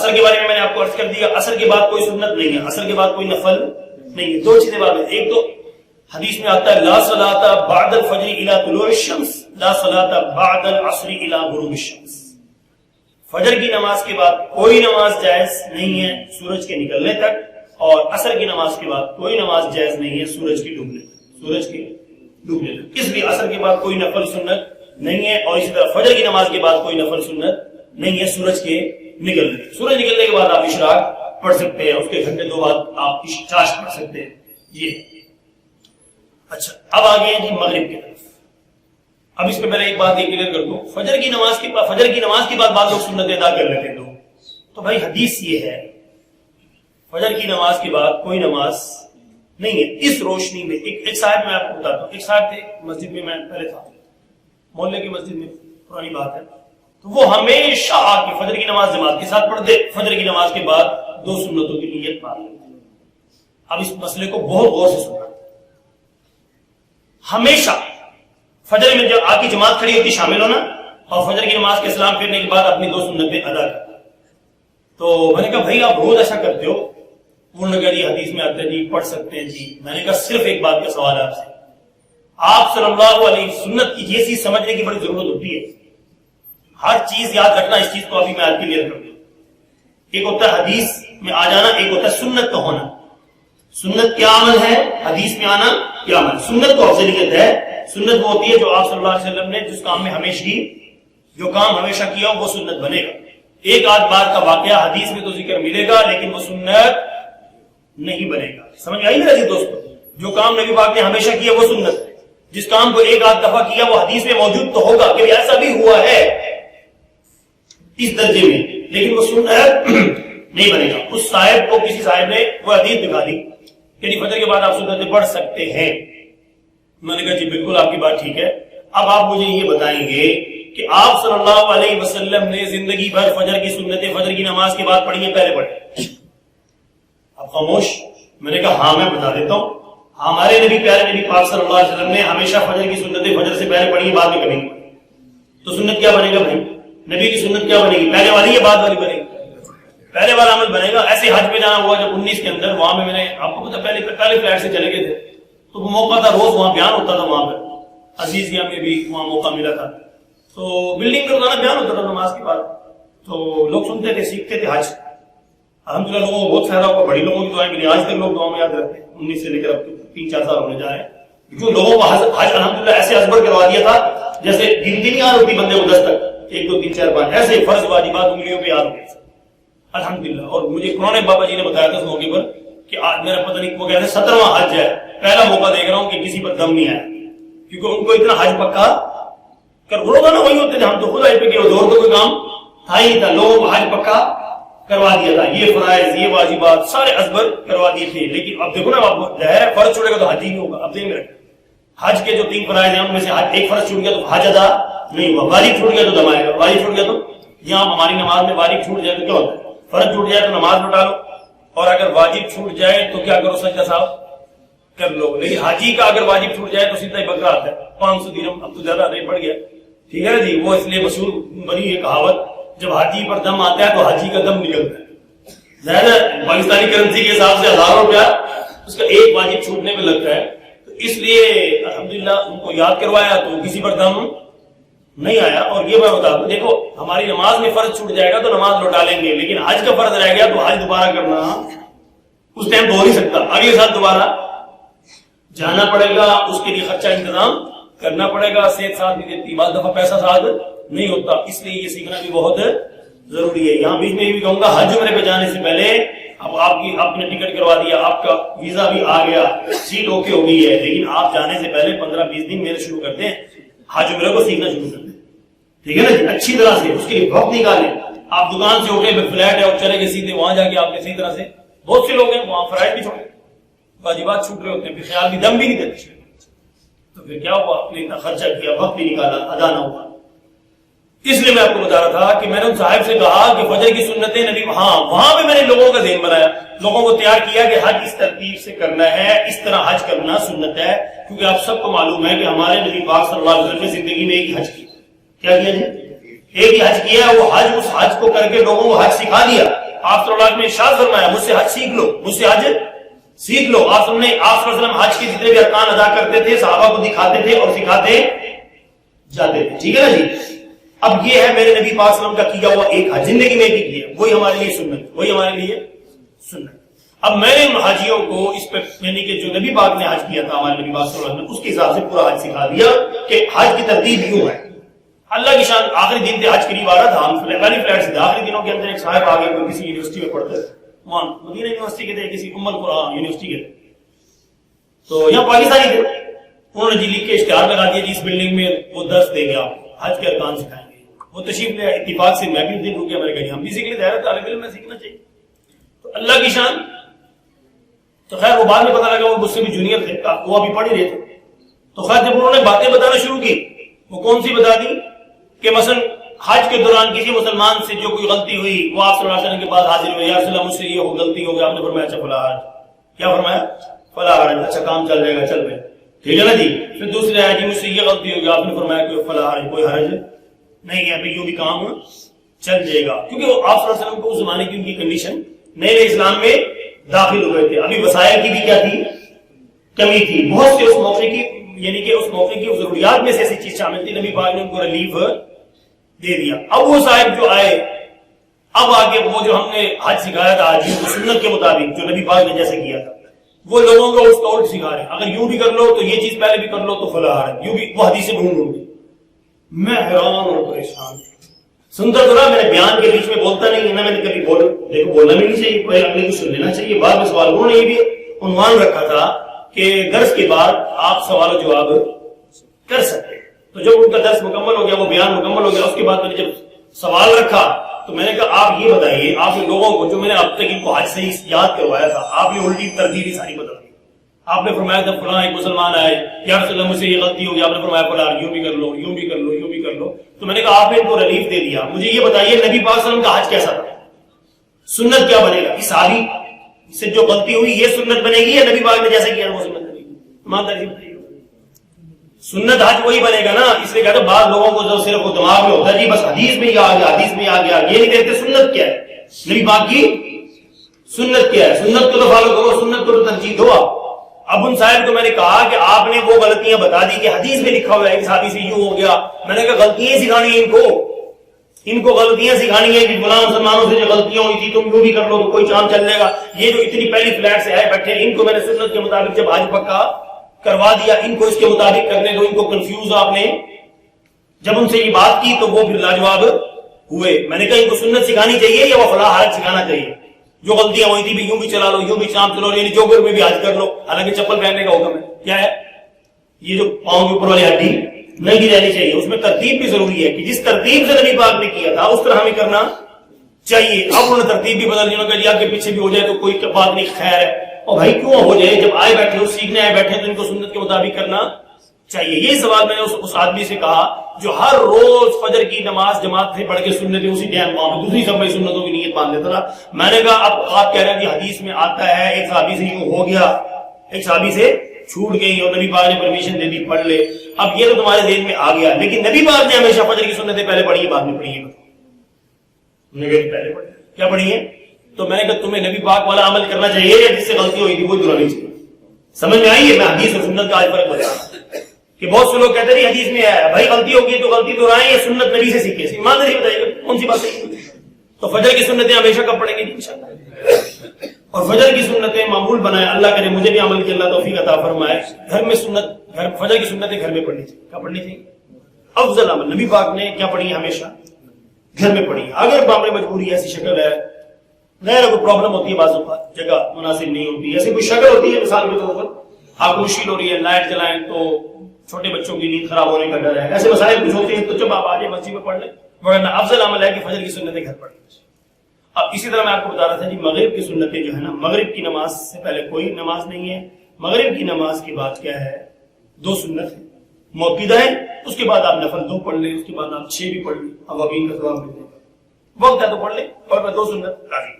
اثر کے بارے میں نے آپ کو عرض کر دیا، اثر کے بعد کوئی سنت نہیں ہے، اثر کے بعد کوئی نفل نہیں ہے. دو چیزیں بات ہے، ایک تو حدیث میں آتا ہے لا صلاۃ بعد الفجر الی طلوع الشمس، لا صلاۃ بعد العصر الی غروب الشمس. فجر کی نماز کے بعد کوئی نماز جائز نہیں ہے سورج کے نکلنے تک، اور عصر کی نماز کے بعد کوئی نماز جائز نہیں ہے سورج کے ڈوبنے تک. سورج کے ڈوبنے تک اس لیے عصر کے بعد کوئی نفل سنت نہیں ہے، اور اسی طرح فجر کی نماز کے بعد کوئی نفل سنت نہیں ہے سورج کے نکلنے تک. سورج نکلنے کے بعد آپ اشراق پڑھ سکتے ہیں، اس کے گھنٹے دو بعد آپ چاشت پڑھ سکتے ہیں. یہ اچھا، اب آگے ہیں جی مغرب کی طرف. اب اس پہ پہلے ایک بات یہ کلیئر کر دوں، فجر کی نماز کے بعد بعض لوگ سنت ادا کر لیتے ہیں تو بھائی حدیث یہ ہے فجر کی نماز کے بعد کوئی نماز نہیں ہے. اس روشنی میں ایک صاحب میں آپ کو بتاتا ہوں، ایک صاحب تھے مسجد میں پہلے تھا، محلے کی مسجد میں، پرانی بات ہے، تو وہ ہمیشہ آ کے فجر کی نماز جماعت کے ساتھ پڑھتے، فجر کی نماز کے بعد دو سنتوں کی نیت مار لیتے. اب اس مسئلے کو بہت غور سے سننا، ہمیشہ فجر میں جب آپ کی جماعت کھڑی ہوتی شامل ہونا، اور فجر کی نماز کے سلام پھیرنے کے بعد اپنی دو سنتیں ادا کرنا. تو میں نے کہا بھائی آپ روز ایسا کرتے ہو؟ انہوں نے کہا جی حدیث میں آتا ہے جی پڑھ سکتے ہیں جی. میں نے کہا صرف ایک بات کا سوال ہے آپ سے، آپ صلی اللہ علیہ سنت کی یہ چیز سمجھنے کی بڑی ضرورت ہوتی ہے. ہر چیز یاد رکھنا، اس چیز کو ابھی میں آپ کلیئر کر دوں. ایک ہوتا ہے حدیث میں آ جانا، ایک ہوتا ہے سنت کا ہونا. سنت کیا عمل ہے، حدیث میں آنا کیا عمل. سنت کو افضلیت ہے، سنت وہ ہوتی ہے جو آپ صلی اللہ علیہ وسلم نے جس کام میں ہمیشہ جو کام ہمیشہ کیا وہ سنت بنے گا. ایک آدھ بار کا واقعہ حدیث میں تو ذکر ملے گا لیکن وہ سنت نہیں بنے گا. سمجھ آئی میرا جی دوستو؟ جو کام نبی پاک نے ہمیشہ کیا وہ سنت ہے، جس کام کو ایک آدھ دفعہ کیا وہ حدیث میں موجود تو ہوگا کہ ایسا بھی ہوا ہے اس درجے میں، لیکن وہ سنت نہیں بنے گا. اس صاحب کو کسی صاحب نے وہ حدیث دکھا دی کہ فجر کے بعد آپ سنتیں پڑھ سکتے ہیں. میں نے کہا جی بالکل آپ کی بات ٹھیک ہے. اب آپ مجھے یہ بتائیں گے کہ آپ صلی اللہ علیہ وسلم نے زندگی بھر فجر کی سنتیں فجر کی نماز کے بعد پڑھی ہیں پہلے پڑھی؟ آپ خاموش. میں نے کہا ہاں میں بتا دیتا ہوں. ہمارے نبی پیارے نبی پاک صلی اللہ علیہ وسلم نے ہمیشہ فجر کی سنتیں فجر سے پہلے پڑھی ہیں، بعد میں کبھی نہیں پڑھی. تو سنت کیا بنے گا بھائی؟ نبی کی سنت کیا بنے گی؟ پہلے والی یا بعد والی بنے گی؟ پہلے والا عمل بنے گا. ایسے حج پہ جانا ہوا جب 19 کے اندر، وہاں میں نے آپ کو پتا پہلے فلائٹ سے چلے گئے تھے تو وہ موقع تھا، روز وہاں بیان ہوتا تھا. وہاں پہ عزیزیہ میں بھی وہاں موقع ملا تھا، تو بلڈنگ میں روزانہ بیان ہوتا تھا نماز کے بعد. تو لوگ سنتے تھے، سیکھتے تھے حج. الحمدللہ لوگوں کو بہت فائدہ ہوا، بڑی لوگوں کی دعائیں ملی. آج تک لوگ دعاؤں میں یاد رکھتے ہیں. 19 سے لے کر اب 3-4 سال ہونے جا رہے ہیں. جو لوگوں کو حج الحمدللہ ایسے ازبر کروا دیا تھا جیسے گنتی نہیں آ رہی بندے کو 10 تک، 1 2 3 4 5 ایسے فرض واجبات انگلیوں پہ یاد ہو گئے الحمدللہ. اور مجھے قرآن بابا جی نے بتایا تھا اس موقع پر کہ آج میرا پتہ نہیں وہ کہتے ہیں 17واں حج ہے، پہلا موقع دیکھ رہا ہوں کہ کسی پر دم نہیں آیا، کیونکہ ان کو اتنا حج پکا کر وہ روزانہ وہی ہوتے تھے. ہم تو خود حج پہ گئے، دور تو کوئی کام تھا ہی تھا. لوگوں کو حج پکا کروا دیا تھا، یہ فرائض یہ واجبات سارے ازبر کروا دیے تھے. لیکن اب دیکھو نا، اب ظاہر ہے فرض چھوڑے گا تو حج ہی نہیں ہوگا. اب دیکھ میرے حج کے جو 3 فرائض ہیں ان میں سے ایک فرض چھوٹ گیا تو حج ادا نہیں ہوا. واجب چھوٹ گیا تو دم آئے گا، واجب چھوٹ گیا تو یہاں ہماری نماز میں واجب چھوٹ جائے تو کیا ہوتا ہے؟ فرض چھوٹ جائے تو نماز لوٹا لو، اور اگر واجب چھوٹ جائے تو کیا کرو؟ سجدہ صاحب کر لو. لیکن حاجی کا اگر واجب چھوٹ جائے تو سیدھا ہی بکرا آتا ہے 500 درہم. اب تو زیادہ ریٹ بڑھ گیا، ٹھیک ہے نا جی. وہ اس لیے مشہور بنی یہ کہاوت، جب حاجی پر دم آتا ہے تو حاجی کا دم نکلتا ہے. ظاہر پاکستانی کرنسی کے حساب سے 1000 روپیہ اس کا ایک واجب چھوٹنے میں لگتا ہے. تو اس لیے الحمدللہ ان کو یاد کروایا تو کسی پر دم نہیں آیا. اور یہ میں بتا دوں، دیکھو ہماری نماز میں فرض چھوٹ جائے گا تو نماز لوٹا لیں گے، لیکن حج کا فرض رہ گیا تو حج دوبارہ کرنا اس ٹائم تو ہو نہیں سکتا. اگلے سال دوبارہ جانا پڑے گا، اس کے لیے خرچہ انتظام کرنا پڑے گا. صحت ساتھ نہیں دیتی، بعض دفعہ پیسہ ساتھ نہیں ہوتا، اس لیے یہ سیکھنا بھی بہت ضروری ہے. یہاں بیچ میں یہ بھی کہوں گا، حج عمرے پہ جانے سے پہلے اب آپ نے ٹکٹ کروا دیا، آپ کا ویزا بھی آ گیا، سیٹ اوکے ہو گئی ہے، لیکن آپ جانے سے پہلے 15-20 دن میرے شروع کرتے ہیں حج عمرے کو سیکھنا شروع کرتے ہیں. ٹھیک ہے نا جی، اچھی طرح سے اس کے لیے وقت نکالیں. آپ دکان سے اٹھے فلیٹ ہے اور چلے گئے سیدھے وہاں جا کے آپ نے صحیح طرح سے، بہت سے لوگ ہیں وہاں فرائض بھی چھوڑے، واجبات چھوٹ رہے ہوتے ہیں، پھر خیال بھی دم بھی نہیں دیتے، تو پھر کیا ہوا؟ آپ نے اتنا خرچہ کیا، وقت بھی نکالا، ادا نہ ہوا. اس لیے میں آپ کو بتا رہا تھا کہ میں نے ان صاحب سے کہا کہ فجر کی سنتیں نبی، ہاں وہاں پہ میں نے لوگوں کا ذہن بنایا، لوگوں کو تیار کیا کہ حج اس ترتیب سے کرنا ہے، اس طرح حج کرنا سنت ہے. کیونکہ آپ سب کو معلوم ہے کہ ہمارے نبی پاک صلی اللہ علیہ وسلم نے زندگی میں ایک ہی حج کیا. کیا کیا جی؟ ایک ہی حج کیا. وہ حج، اس حج کو کر کے لوگوں کو حج سکھا دیا. آپ صلی اللہ علیہ وسلم نے ارشاد فرمایا مجھ سے حج سیکھ لو، مجھ سے حج سیکھ لو۔ آپ صلی اللہ علیہ وسلم حج کے جتنے بھی ارکان ادا کرتے تھے صحابہ کو دکھاتے تھے اور سکھاتے جاتے تھے، ٹھیک ہے نا جی۔ اب یہ ہے میرے نبی پاک صلی اللہ علیہ وسلم کا کیا ہوا ایک حج، زندگی میں ایک کیا، وہی ہمارے لیے سنت، وہی ہمارے لیے سنت۔ اب میں نے حاجیوں کو اس پہ یعنی کہ جو نبی پاک نے حج کیا تھا ہمارے نبی پاک صلی اللہ علیہ وسلم، اس کے حساب سے پورا حج سکھا دیا کہ حج کی ترتیب یوں ہے۔ اللہ کی شان، آخری دن تھے حج قریب آ رہا تھا، ہم پہلی فلائٹ سے آخری دنوں کے اندر ایک صاحب آگے کوئی کسی یونیورسٹی میں پڑھتے، وہاں مدینہ یونیورسٹی کے تھے، کسی ام القرآن یونیورسٹی کے تھے، تو یہاں پاکستانی تھے، انہوں نے جی لکھ کے اشتہار لگا دیا جی اس بلڈنگ میں وہ درس دیں گے، آپ حج کے ارکان سکھائیں گے۔ وہ تشریف لے اتفاق سے میں بھی دن رک گیا، میں نے کہا ہم بھی سیکھ لیتے ہیں، طالب علم میں سیکھنا چاہیے۔ تو اللہ کی شان، تو خیر وہ بعد میں پتا لگا وہ مجھ سے بھی جونیئر تھے، وہ ابھی پڑھ ہی رہے تھے۔ تو خیر جب انہوں نے باتیں بتانا شروع کی، وہ کون سی بتا دی کہ مثلا حج کے دوران کسی مسلمان سے جو کوئی غلطی ہوئی، وہ آپ صلی اللہ علیہ وسلم کے پاس حاضر ہوئے، یا رسول اللہ مجھ سے یہ غلطی ہو گیا، آپ نے فرمایا اچھا فلاں حرج، کیا فرمایا فلاں حرج، اچھا کام چل جائے گا، چل پہ، ٹھیک ہے نا جی۔ پھر دوسرے آیا جی مجھ سے یہ غلطی ہو گیا، آپ نے فرمایا کہ فلاں حرج، کوئی حرج نہیں ہے، بھائی یوں بھی کام چل جائے گا، کیونکہ وہ آپ صلی اللہ علیہ وسلم کو اس زمانے کی ان کی کنڈیشن نئے نئے اسلام میں داخل ہوئے تھے، ابھی وسائل کی بھی کیا تھی، کمی تھی، بہت سے اس موقع کی یعنی کہ اس موقع کی ضروریات میں سے ایسی چیز شامل تھی، نبی پاک نے ان کو ریلیف دے دیا۔ اب وہ صاحب جو آئے، اب آگے وہ جو ہم نے حج سکھایا تھا حاجیوں کو سنت کے مطابق جو نبی پاک نے جیسے کیا تھا، وہ لوگوں کو اس کا الٹ سکھا رہے ہیں، اگر یوں بھی کر لو تو یہ چیز پہلے بھی کر لو تو فلاں حرج، یوں بھی وہ حدیثیں ڈھونڈ گی۔ میں حیران اور پریشان سنتا تو رہا، میں نے بیان کے بیچ میں بولتا نہیں ہے نا، میں نے کبھی دیکھو بولنا بھی نہیں چاہیے، کوئی اگلے کو سن لینا چاہیے۔ بعد میں سوال انہوں نے یہ بھی عنوان رکھا تھا کہ درس کے بعد آپ سوال و جواب کر سکتے، تو جب ان کا درس مکمل ہو گیا، وہ بیان مکمل ہو گیا، اس کے بعد میں نے جب سوال رکھا تو میں نے کہا آپ یہ بتائیے، آپ نے لوگوں کو جو میں نے اب تک ان کو حج سے یاد کروایا تھا، آپ نے الٹی ترتیب ساری بتا دی۔ آپ نے فرمایا جب فلاں ایک مسلمان آئے، یا رسول اللہ مجھ سے یہ غلطی ہوگی، آپ نے فرمایا فلاں یوں بھی کر لو، یوں بھی کر لو، یوں بھی کر لو، تو میں نے کہا آپ نے ان کو ریلیف دے دیا، مجھے یہ بتائیے نبی پاک صلی اللہ علیہ وسلم کا حج کیسا تھا، سنت کیا بنے گا، اس صحابی سے جو غلطی ہوئی یہ سنت بنے گی یا نبی پاک نے جیسے کیا وہ سنت بنے گی؟ ایمانداری سے بتائیے، سنت حج وہی بنے گا نا۔ اس لیے کہتے ہیں بعض لوگوں کو جو صرف وہ دماغ میں ہوتا ہے جی بس حدیث میں یہ آ گیا، حدیث میں آ گیا، یہ نہیں دیکھتے سنت کیا ہے، نبی پاک کی سنت کیا ہے، سنت کو تو فالو کرو، سنت کو تو ترجیح دو۔ اب ان صاحب کو میں نے کہا کہ آپ نے وہ غلطیاں بتا دی کہ حدیث میں لکھا ہوا ہے کہ صحابی سے یوں ہو گیا، میں نے کہا غلطیاں سکھانی ہیں ان کو غلطیاں سکھانی ہے کہ فلاں مسلمانوں سے جو غلطیاں ہوئی تھی تم یوں بھی کر لو تو کوئی کام چل جائے گا۔ یہ جو اتنی پہلی فلیٹ سے آئے بیٹھے ان کو میں نے سنت کے مطابق جب حج پکا کروا دیا، ان کو اس کے مطابق کرنے دو، ان کو کنفیوز آپ نے جب ان سے یہ بات کی تو وہ پھر لاجواب ہوئے۔ میں نے کہا ان کو سنت سکھانی چاہیے یا وہ فلاں حج سکھانا چاہیے، جو غلطیاں ہوئی تھی یوں بھی چلا لو، یوں بھی چام چلو، یعنی جوگر میں بھی حج کر لو، حالانکہ چپل پہننے کا حکم ہے، کیا ہے یہ جو پاؤں کے اوپر والی ہڈی نہیں رہنی چاہیے، اس میں ترتیب بھی ضروری ہے کہ جس ترتیب سے نبی پاک نے کیا تھا اس طرح ہمیں کرنا چاہیے۔ اب انہوں نے ترتیب بھی بدل دی، انہوں نے کہا جی آگے پیچھے بھی ہو جائے تو کوئی بات نہیں، خیر ہے، اور بھائی کیوں ہو جائے، جب آئے بیٹھے ہو سیکھنے آئے بیٹھے تو ان کو سنت کے مطابق کرنا چاہیے۔ یہی سوال میں نے اس آدمی سے کہا جو ہر روز فجر کی نماز جماعت سے پڑھ کے سننے تھے، اسی ٹائم وہاں پہ دوسری سب میں سنتوں کی نیت باندھ دیتا تھا۔ میں نے کہا اب آپ کہہ رہے ہیں کہ حدیث میں آتا ہے ایک صحابی سے یوں ہو گیا، ایک صحابی سے چھوٹ گئی اور نبی پاک نے پرمیشن دے دی پڑھ لے، اب یہ تو تمہارے ذہن میں آ گیا، لیکن نبی پاک نے ہمیشہ فجر کی سنتیں پہلے پڑھی ہے بعد میں پڑھی ہے، پہلے پڑھی کیا پڑھی ہے؟ تو میں نے کہا تمہیں نبی پاک والا عمل کرنا چاہیے یا جس سے غلطی ہوئی تھی وہ دہرانی چاہیے؟ سمجھ میں آئی ہے؟ میں حدیث اور سنت کا آج فرق بتا کہ بہت سے لوگ کہتے ہیں حدیث میں ہے بھائی غلطی ہوگی تو غلطی دہرائیں یا سنت نبی سے سیکھیں، ایمانداری بتائیے گا کون سی بات صحیح؟ تو فجر کی سنتیں ہمیشہ کب پڑھیں گے انشاءاللہ، اور فجر کی سنتیں معمول بنائے، اللہ کرے مجھے بھی عمل کی اللہ توفیق عطا فرمائے، گھر میں فجر کی سنتیں گھر میں پڑھنی چاہیے۔ کیا پڑھنی چاہیے؟ افضل عمل نبی پاک نے کیا پڑھی ہے؟ ہمیشہ گھر میں پڑھی۔ اگر معاملے مجبوری ایسی شکل ہے، غیر کوئی پرابلم ہوتی ہے، بعض اوقات جگہ مناسب نہیں ہوتی، ایسی کوئی شکل ہوتی ہے مثال کے طور پر آپ کو مشکل ہو رہی ہے، لائٹ جلائیں تو چھوٹے بچوں کی نیند خراب ہونے کا ڈر ہے، ایسے مسائل کچھ ہوتے ہیں تو جب آپ آ جائیں مسجد میں پڑھ لیں، ورنہ افضل عمل ہے کہ فجر کی سنتیں گھر پڑھ لیں۔ اب اسی طرح میں آپ کو بتا رہا تھا جی مغرب کی سنتیں جو ہے نا، مغرب کی نماز سے پہلے کوئی نماز نہیں ہے، مغرب کی نماز کی بات کیا ہے؟ دو سنت ہیں موقدہ ہیں، اس کے بعد آپ نفل 2 پڑھ لیں، اس کے بعد آپ 6 بھی پڑھ لیں، اوابین کا ثواب ملے گا، وقت ہے تو پڑھ لیں، اور میں 2 سنت کافی۔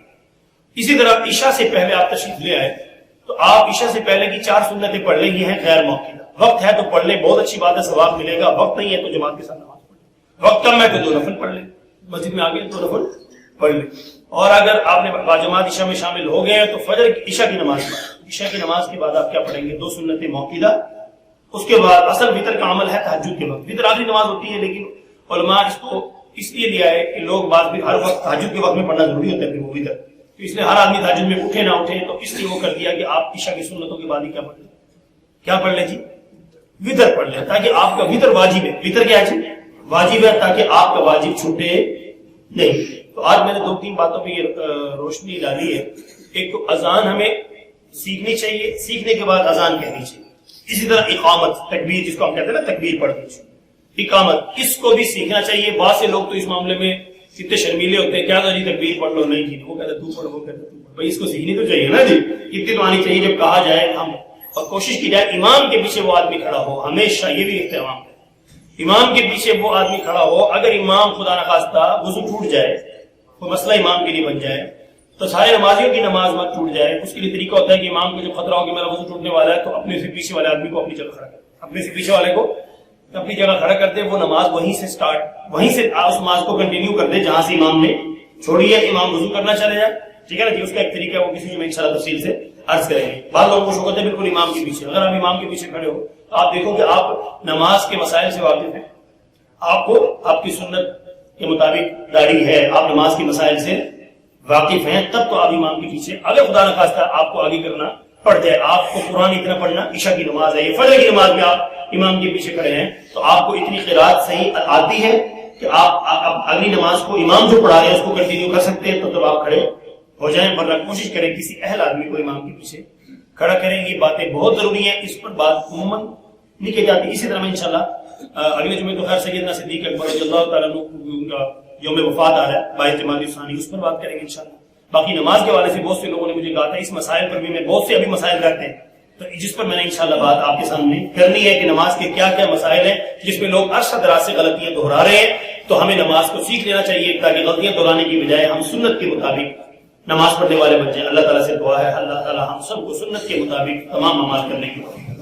اسی طرح عشاء سے پہلے آپ تشریف لے آئے تو آپ عشاء سے پہلے کی 4 سنتیں پڑھ لیں، یہ ہیں غیر موقدہ، وقت ہے تو پڑھ لیں، بہت اچھی بات ہے، ثواب ملے گا، وقت نہیں ہے تو جماعت کے ساتھ نماز پڑھ لیں، وقت کم ہے تو 2 نفل پڑھ لیں، مسجد میں آگے 2 نفل پڑھ لیں۔ اور اگر آپ نے باجماعت عشاء میں شامل ہو گئے تو فجر عشاء کی نماز کے بعد آپ کیا پڑھیں گے؟ 2 سنت موقدہ. اس کے بعد اصل وطر کا عمل ہے تہجد کے وقت. وطر آخری نماز ہوتی ہے، لیکن علماء اس کو اس لیے لیا ہے کہ لوگ بعض بھی ہر وقت تہجد کے وقت میں پڑھنا ضروری ہوتا ہے پھر وہ وطر، تو اس لیے ہر آدمی تہجد میں اٹھے نہ اٹھے، تو اس لیے وہ کر دیا کہ آپ عشاء کی سنتوں کے بعد ہی کیا پڑھ لیں جی؟ وطر پڑھ لیں، تاکہ آپ کا وطر واجب ہے. وطر کیا ہے؟ واجب ہے، تاکہ آپ کا واجب چھوٹے نہیں. تو آج میں نے 2-3 باتوں پہ یہ روشنی ڈالی ہے. ایک تو اذان ہمیں سیکھنی چاہیے، سیکھنے کے بعد اذان کہنی چاہیے. اسی طرح اقامت، تکبیر جس کو ہم کہتے ہیں نا، تکبیر پڑھنی چاہیے. اقامت اس کو بھی سیکھنا چاہیے. بعض سے لوگ تو اس معاملے میں کتنے شرمیلے ہوتے ہیں، کیا جی تکبیر پڑھ لو، نہیں جی وہ کہتے تو پڑھ، وہ کہتے تو پڑھ. بھائی اس کو سیکھنی تو چاہیے نا جی، اتنی تو آنی چاہیے. جب کہا جائے ہم، اور کوشش کی جائے امام کے پیچھے وہ آدمی کھڑا ہو. ہمیشہ یہ بھی اہتمام ہے، امام کے پیچھے وہ آدمی کھڑا ہو. اگر امام خدا نخواستہ وضو ٹوٹ جائے، کوئی مسئلہ امام کے لیے بن جائے، تو سارے نمازیوں کی نماز مت ٹوٹ جائے. اس کے لیے طریقہ ہوتا ہے کہ امام کو جو خطرہ ہو کہ میرا وضو ٹوٹنے والا ہے، تو اپنے سے پیچھے والے آدمی کو اپنی جگہ کھڑا کرے، اپنے سے پیچھے والے کو اپنی جگہ کھڑا کرتے. وہ نماز وہیں سے سٹارٹ، وہیں سے اس نماز کو کنٹینیو کر دے جہاں سے امام نے چھوڑی ہے. امام وضو کرنا چلے جائے، ٹھیک ہے نا جی. اس کا ایک طریقہ ہے، وہ کسی میں انشاءاللہ تفصیل سے عرض کریں گے. بعض لوگوں کو شوق ہوتا ہے بالکل امام کے پیچھے. اگر آپ امام کے پیچھے کھڑے ہو تو آپ دیکھو کہ آپ نماز کے مسائل سے واقف ہیں، آپ کو آپ کی سنت کے مطابق داڑھی ہے، آپ نماز کے مسائل سے واقف ہیں، تب تو آپ امام کے پیچھے. اگر خدا نخواستہ آپ کو آگے کرنا پڑ جائے، آپ کو قرآن اتنا پڑھنا، عشاء کی نماز ہے، یہ فجر کی نماز میں آپ امام کے پیچھے کھڑے ہیں، تو آپ کو اتنی قرات صحیح آتی ہے کہ آپ اگلی نماز کو امام جو پڑھا رہے ہیں اس کو کنٹینیو کر سکتے ہیں. تو آپ کھڑے ہو جائیں، ورنہ کوشش کریں کسی اہل آدمی کو امام کے پیچھے کھڑا کریں. یہ باتیں بہت ضروری ہیں، اس پر بات عموماً نہیں کی جاتی. اسی طرح میں انشاءاللہ اگلے جمعے تو خیر سیدنا صدیق اکبر رضی اللہ تعالیٰ عنہ کا یوم وفات آ رہا ہے، 22 جمادی الثانی، اس پر بات کریں گے انشاءاللہ. باقی نماز کے حوالے سے بہت سے لوگوں نے مجھے کہا تھا اس مسائل پر بھی، میں بہت سے ابھی مسائل رکھتے ہیں، تو جس پر میں نے انشاءاللہ بات آپ کے سامنے کرنی ہے کہ نماز کے کیا کیا مسائل ہیں جس میں لوگ عرصہ دراز سے غلطیاں دہرا رہے ہیں. تو ہمیں نماز کو سیکھ لینا چاہیے تاکہ غلطیاں دہرانے کی بجائے ہم سنت کے مطابق نماز پڑھنے والے بن جائیں. اللہ تعالیٰ سے دعا ہے اللہ تعالیٰ ہم سب کو سنت کے مطابق تمام اعمال کرنے کی توفیق